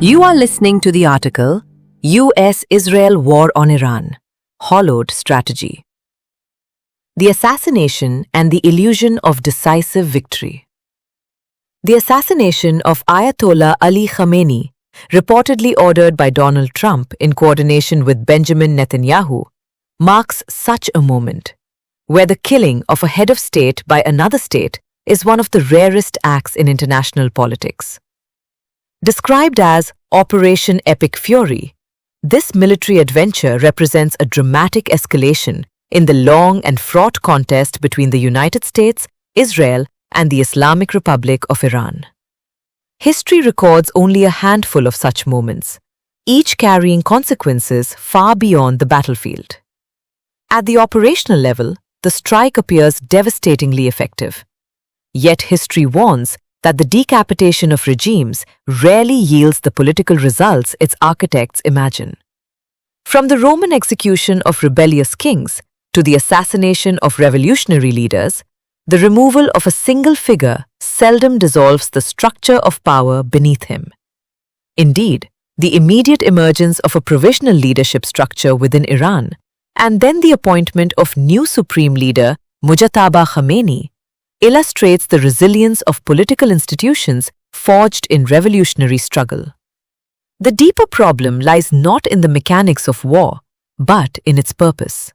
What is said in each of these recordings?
You are listening to the article, US-Israel War on Iran, Hollowed Strategy. The Assassination and the Illusion of Decisive Victory. The assassination of Ayatollah Ali Khamenei, reportedly ordered by Donald Trump in coordination with Benjamin Netanyahu, marks such a moment, where the killing of a head of state by another state is one of the rarest acts in international politics. Described as Operation Epic Fury, this military adventure represents a dramatic escalation in the long and fraught contest between the United States, Israel, and the Islamic Republic of Iran. History records only a handful of such moments, each carrying consequences far beyond the battlefield. At the operational level, the strike appears devastatingly effective. Yet history warns that the decapitation of regimes rarely yields the political results its architects imagine. From the Roman execution of rebellious kings to the assassination of revolutionary leaders, the removal of a single figure seldom dissolves the structure of power beneath him. Indeed, the immediate emergence of a provisional leadership structure within Iran, and then the appointment of new supreme leader Mujtaba Khamenei, illustrates the resilience of political institutions forged in revolutionary struggle. The deeper problem lies not in the mechanics of war, but in its purpose.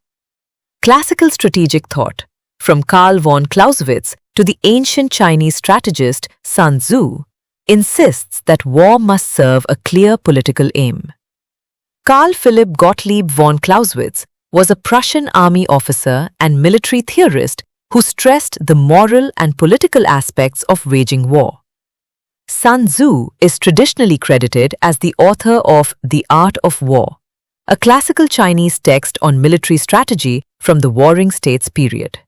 Classical strategic thought, from Karl von Clausewitz to the ancient Chinese strategist Sun Tzu, insists that war must serve a clear political aim. Carl Philipp Gottlieb von Clausewitz was a Prussian army officer and military theorist who stressed the moral and political aspects of waging war. Sun Tzu is traditionally credited as the author of The Art of War, a classical Chinese text on military strategy from the Warring States period.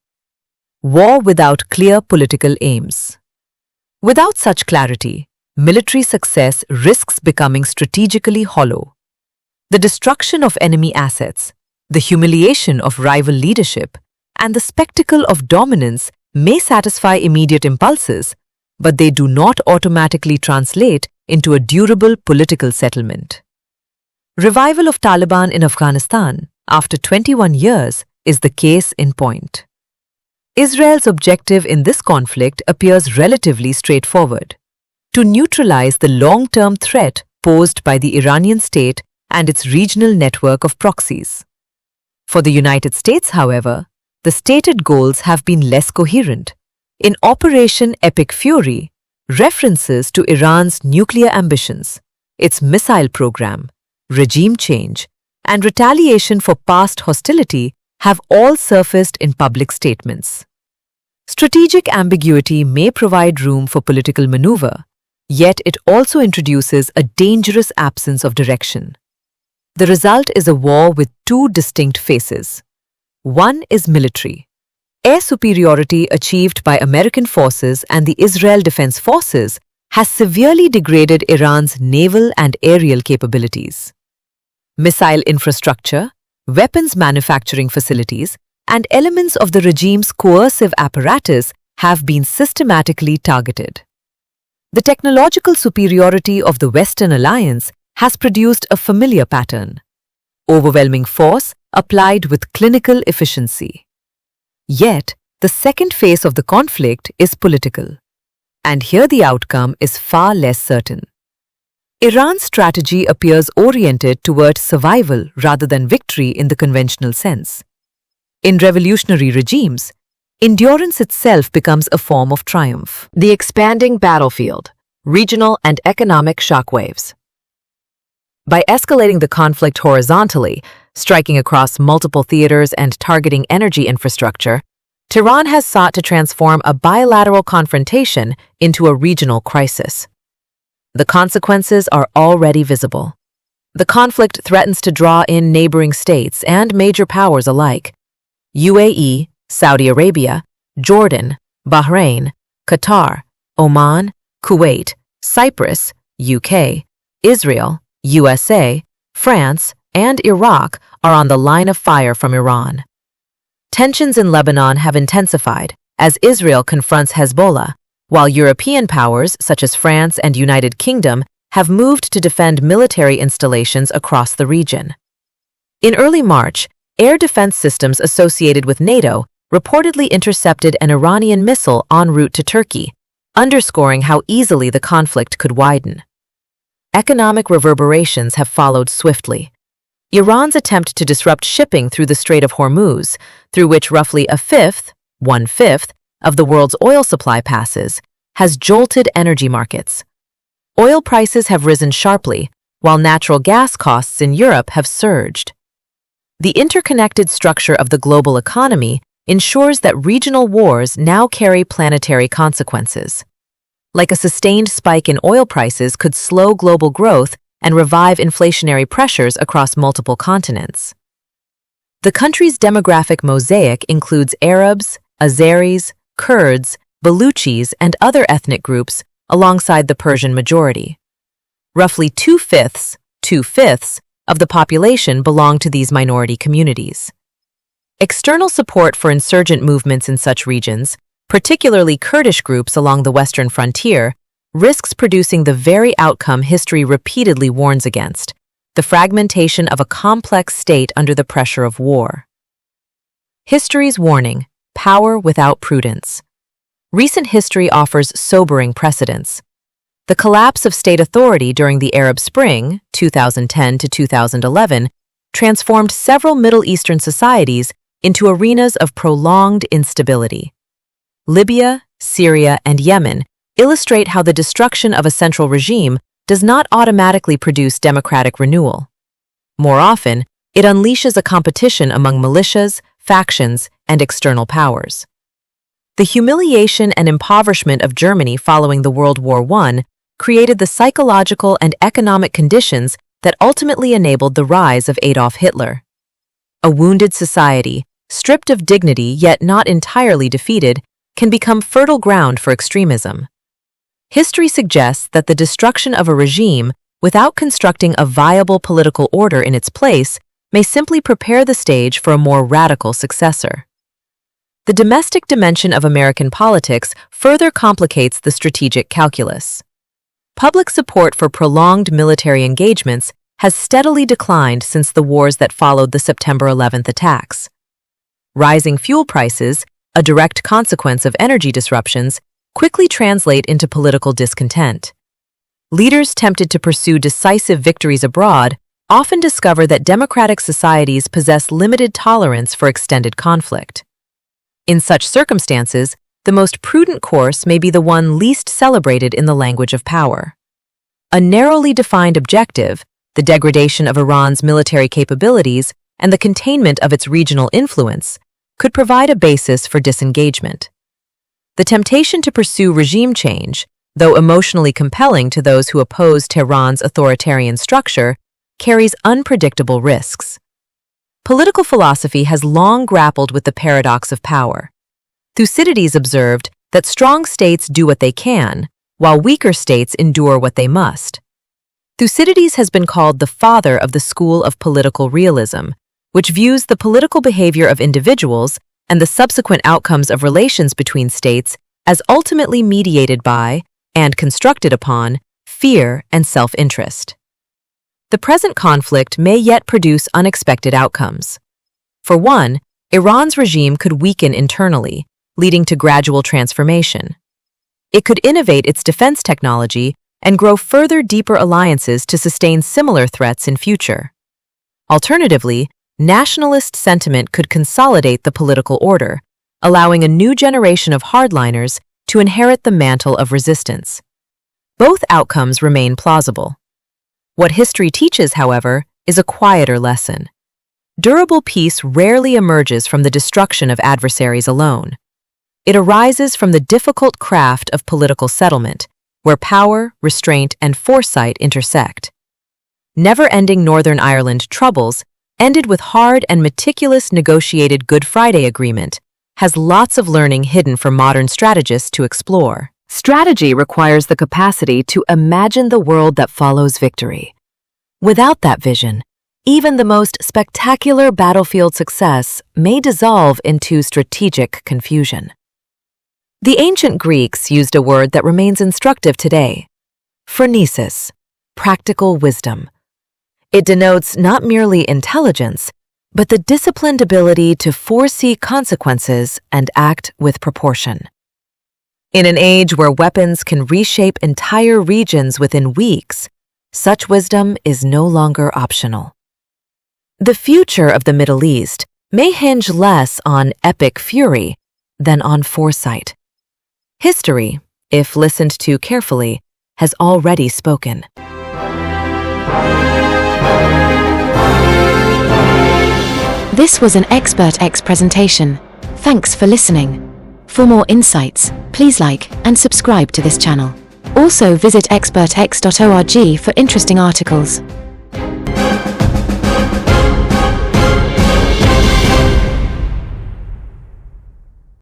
War without clear political aims. Without such clarity, military success risks becoming strategically hollow. The destruction of enemy assets, the humiliation of rival leadership, and the spectacle of dominance may satisfy immediate impulses, but they do not automatically translate into a durable political settlement. Revival of Taliban in Afghanistan after 21 years is the case in point. Israel's objective in this conflict appears relatively straightforward: to neutralize the long-term threat posed by the Iranian state and its regional network of proxies. For the United States, however, the stated goals have been less coherent. In Operation Epic Fury, references to Iran's nuclear ambitions, its missile program, regime change, and retaliation for past hostility have all surfaced in public statements. Strategic ambiguity may provide room for political maneuver, yet it also introduces a dangerous absence of direction. The result is a war with two distinct faces. One is military. Air superiority achieved by American forces and the Israel Defense Forces has severely degraded Iran's naval and aerial capabilities. Missile infrastructure, weapons manufacturing facilities, and elements of the regime's coercive apparatus have been systematically targeted. The technological superiority of the Western alliance has produced a familiar pattern: overwhelming force applied with clinical efficiency. Yet, the second phase of the conflict is political, and here the outcome is far less certain. Iran's strategy appears oriented toward survival rather than victory in the conventional sense. In revolutionary regimes, endurance itself becomes a form of triumph. The expanding battlefield, regional and economic shockwaves. By escalating the conflict horizontally, striking across multiple theaters and targeting energy infrastructure, Tehran has sought to transform a bilateral confrontation into a regional crisis. The consequences are already visible. The conflict threatens to draw in neighboring states and major powers alike: UAE, Saudi Arabia, Jordan, Bahrain, Qatar, Oman, Kuwait, Cyprus, UK, Israel, USA, France, and Iraq are on the line of fire from Iran. Tensions in Lebanon have intensified as Israel confronts Hezbollah, while European powers such as France and United Kingdom have moved to defend military installations across the region. In early March, air defense systems associated with NATO reportedly intercepted an Iranian missile en route to Turkey, underscoring how easily the conflict could widen. Economic reverberations have followed swiftly. Iran's attempt to disrupt shipping through the Strait of Hormuz, through which roughly one-fifth, of the world's oil supply passes, has jolted energy markets. Oil prices have risen sharply, while natural gas costs in Europe have surged. The interconnected structure of the global economy ensures that regional wars now carry planetary consequences. Like a sustained spike in oil prices could slow global growth and revive inflationary pressures across multiple continents. The country's demographic mosaic includes Arabs, Azeris, Kurds, Baluchis, and other ethnic groups alongside the Persian majority. Roughly two-fifths of the population belong to these minority communities. External support for insurgent movements in such regions, particularly Kurdish groups along the western frontier, risks producing the very outcome history repeatedly warns against: the fragmentation of a complex state under the pressure of war. History's warning: power without prudence. Recent history offers sobering precedents. The collapse of state authority during the Arab Spring, 2010 to 2011, transformed several Middle Eastern societies into arenas of prolonged instability. Libya, Syria, and Yemen illustrate how the destruction of a central regime does not automatically produce democratic renewal. More often, it unleashes a competition among militias, factions, and external powers. The humiliation and impoverishment of Germany following the World War I created the psychological and economic conditions that ultimately enabled the rise of Adolf Hitler. A wounded society, stripped of dignity yet not entirely defeated, can become fertile ground for extremism. History suggests that the destruction of a regime without constructing a viable political order in its place may simply prepare the stage for a more radical successor. The domestic dimension of American politics further complicates the strategic calculus. Public support for prolonged military engagements has steadily declined since the wars that followed the September 11th attacks. Rising fuel prices, a direct consequence of energy disruptions, quickly translate into political discontent. Leaders tempted to pursue decisive victories abroad often discover that democratic societies possess limited tolerance for extended conflict. In such circumstances, the most prudent course may be the one least celebrated in the language of power. A narrowly defined objective, the degradation of Iran's military capabilities and the containment of its regional influence, could provide a basis for disengagement. The temptation to pursue regime change, though emotionally compelling to those who oppose Tehran's authoritarian structure, carries unpredictable risks. Political philosophy has long grappled with the paradox of power. Thucydides observed that strong states do what they can, while weaker states endure what they must. Thucydides has been called the father of the school of political realism, which views the political behavior of individuals and the subsequent outcomes of relations between states as ultimately mediated by, and constructed upon, fear and self-interest. The present conflict may yet produce unexpected outcomes. For one, Iran's regime could weaken internally, leading to gradual transformation. It could innovate its defense technology and grow further deeper alliances to sustain similar threats in future. Alternatively, nationalist sentiment could consolidate the political order, allowing a new generation of hardliners to inherit the mantle of resistance. Both outcomes remain plausible. What history teaches, however, is a quieter lesson. Durable peace rarely emerges from the destruction of adversaries alone. It arises from the difficult craft of political settlement, where power, restraint, and foresight intersect. Never-ending Northern Ireland troubles, ended with hard and meticulous negotiated Good Friday Agreement, has lots of learning hidden for modern strategists to explore. Strategy requires the capacity to imagine the world that follows victory. Without that vision, even the most spectacular battlefield success may dissolve into strategic confusion. The ancient Greeks used a word that remains instructive today: phronesis, practical wisdom. It denotes not merely intelligence, but the disciplined ability to foresee consequences and act with proportion. In an age where weapons can reshape entire regions within weeks, such wisdom is no longer optional. The future of the Middle East may hinge less on epic fury than on foresight. History, if listened to carefully, has already spoken. This was an Expert X presentation. Thanks for listening. For more insights, please like and subscribe to this channel. Also visit expertx.org for interesting articles.